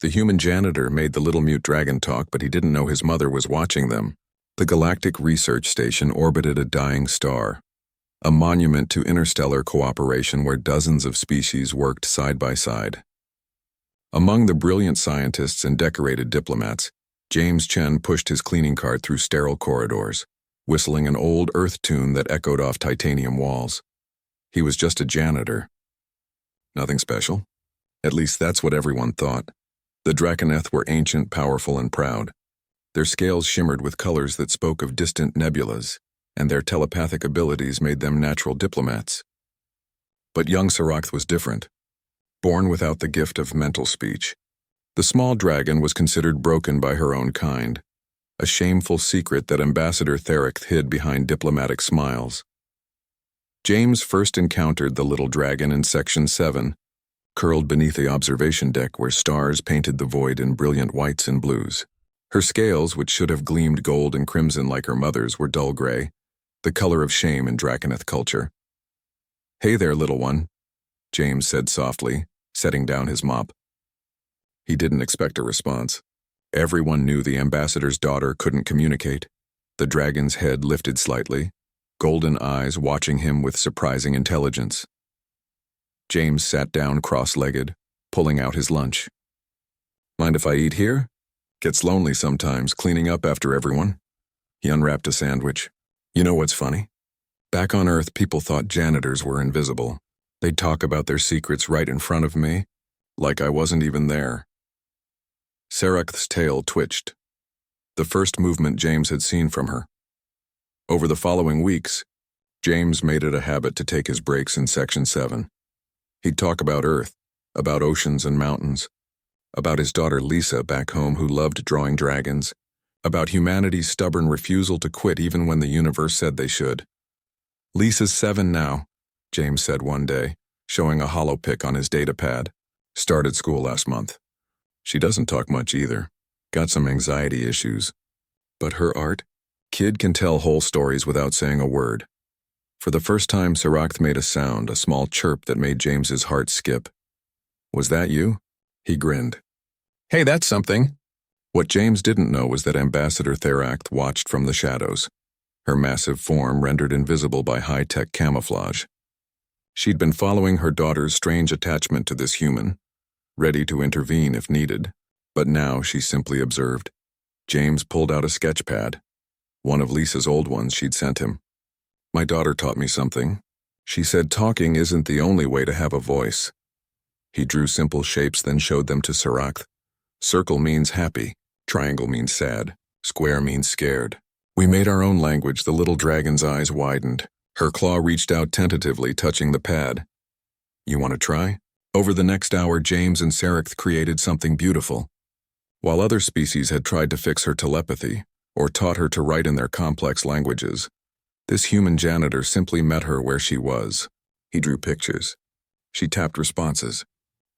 The human janitor made the little mute dragon talk, but he didn't know his mother was watching them. The Galactic Research Station orbited a dying star, a monument to interstellar cooperation where dozens of species worked side by side. Among the brilliant scientists and decorated diplomats, James Chen pushed his cleaning cart through sterile corridors, whistling an old Earth tune that echoed off titanium walls. He was just a janitor. Nothing special. At least that's what everyone thought. The Draconeth were ancient, powerful, and proud. Their scales shimmered with colors that spoke of distant nebulas, and their telepathic abilities made them natural diplomats. But young Saract was different. Born without the gift of mental speech, the small dragon was considered broken by her own kind, a shameful secret that Ambassador Thericht hid behind diplomatic smiles. James first encountered the little dragon in Section 7, curled beneath the observation deck where stars painted the void in brilliant whites and blues. Her scales, which should have gleamed gold and crimson like her mother's, were dull gray, the color of shame in Draconeth culture. "Hey there, little one," James said softly, setting down his mop. He didn't expect a response. Everyone knew the ambassador's daughter couldn't communicate. The dragon's head lifted slightly, golden eyes watching him with surprising intelligence. James sat down cross-legged, pulling out his lunch. "Mind if I eat here? Gets lonely sometimes, cleaning up after everyone." He unwrapped a sandwich. "You know what's funny? Back on Earth, people thought janitors were invisible. They'd talk about their secrets right in front of me, like I wasn't even there." Saracht's tail twitched, the first movement James had seen from her. Over the following weeks, James made it a habit to take his breaks in Section 7. He'd talk about Earth, about oceans and mountains, about his daughter Lisa back home who loved drawing dragons, about humanity's stubborn refusal to quit even when the universe said they should. "Lisa's 7 now," James said one day, showing a hollow pic on his data pad. "Started school last month. She doesn't talk much either. Got some anxiety issues. But her art? Kid can tell whole stories without saying a word." For the first time, Saract made a sound, a small chirp that made James's heart skip. "Was that you?" He grinned. "Hey, that's something." What James didn't know was that Ambassador Thericht watched from the shadows, her massive form rendered invisible by high-tech camouflage. She'd been following her daughter's strange attachment to this human, ready to intervene if needed, but now she simply observed. James pulled out a sketch pad, one of Lisa's old ones she'd sent him. "My daughter taught me something. She said talking isn't the only way to have a voice." He drew simple shapes, then showed them to Saract. Circle means happy, triangle means sad, square means scared. We made our own language. The little dragon's eyes widened. Her claw reached out tentatively, touching the pad. "You want to try?" Over the next hour, James and Saract created something beautiful. While other species had tried to fix her telepathy, or taught her to write in their complex languages, this human janitor simply met her where she was. He drew pictures. She tapped responses.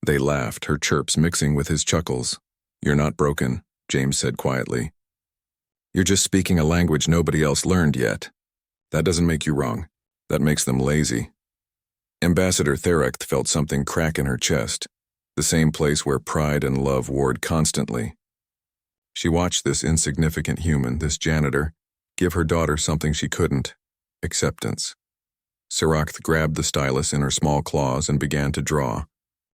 They laughed, her chirps mixing with his chuckles. "You're not broken," James said quietly. "You're just speaking a language nobody else learned yet. That doesn't make you wrong. That makes them lazy." Ambassador Thericht felt something crack in her chest, the same place where pride and love warred constantly. She watched this insignificant human, this janitor, give her daughter something she couldn't: acceptance. Saract grabbed the stylus in her small claws and began to draw.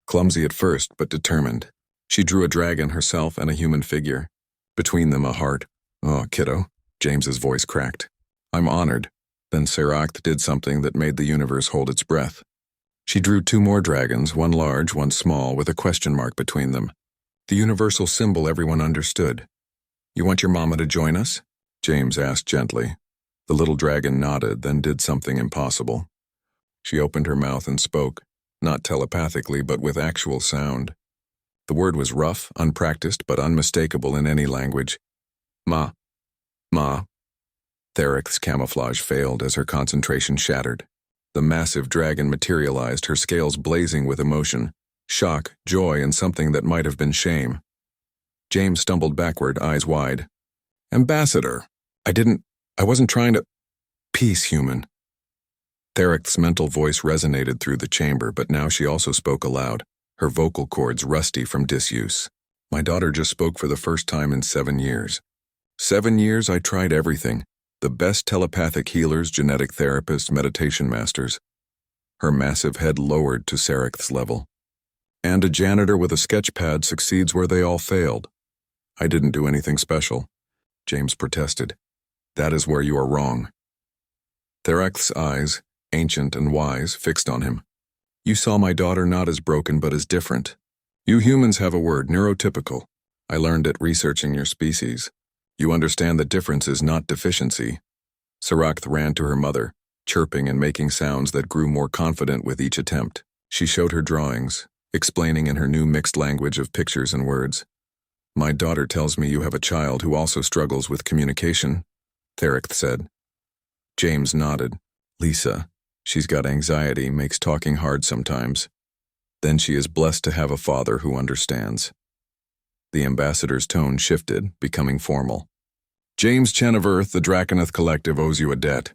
Clumsy at first, but determined. She drew a dragon herself and a human figure. Between them, a heart. "Oh, kiddo," James's voice cracked. "I'm honored." Then Saract did something that made the universe hold its breath. She drew 2 more dragons, one large, one small, with a question mark between them. The universal symbol everyone understood. "You want your mama to join us?" James asked gently. The little dragon nodded, then did something impossible. She opened her mouth and spoke, not telepathically, but with actual sound. The word was rough, unpracticed, but unmistakable in any language. "Ma. Ma." Thericht's camouflage failed as her concentration shattered. The massive dragon materialized, her scales blazing with emotion, shock, joy, and something that might have been shame. James stumbled backward, eyes wide. "Ambassador, I wasn't trying to—" "Peace, human." Thericht's mental voice resonated through the chamber, but now she also spoke aloud, her vocal cords rusty from disuse. My daughter just spoke for the first time in 7 years. 7 years I tried everything. The best telepathic healers, genetic therapists, meditation masters. Her massive head lowered to Sarekth's level. And a janitor with a sketch pad succeeds where they all failed. I didn't do anything special, James protested. That is where you are wrong. Sarekth's eyes, ancient and wise, fixed on him. You saw my daughter not as broken but as different. You humans have a word, neurotypical. I learned it researching your species. You understand that difference is not deficiency. Sarekth ran to her mother, chirping and making sounds that grew more confident with each attempt. She showed her drawings, explaining in her new mixed language of pictures and words. My daughter tells me you have a child who also struggles with communication, Sarekth said. James nodded. Lisa. She's got anxiety, makes talking hard sometimes. Then she is blessed to have a father who understands. The ambassador's tone shifted, becoming formal. James Chen of Earth, the Draconeth Collective owes you a debt.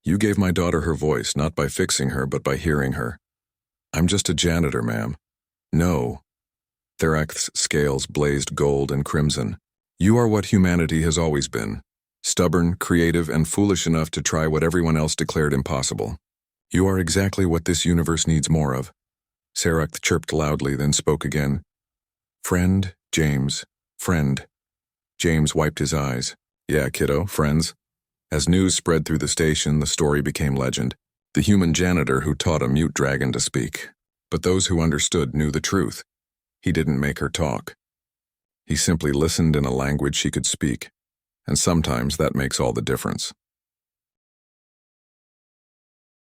You gave my daughter her voice, not by fixing her, but by hearing her. I'm just a janitor, ma'am. No. Sarekth's scales blazed gold and crimson. You are what humanity has always been. Stubborn, creative, and foolish enough to try what everyone else declared impossible. You are exactly what this universe needs more of. Sarekth chirped loudly, then spoke again. Friend, James, friend. James wiped his eyes. Yeah, kiddo, friends. As news spread through the station, the story became legend. The human janitor who taught a mute dragon to speak. But those who understood knew the truth. He didn't make her talk. He simply listened in a language she could speak. And sometimes that makes all the difference.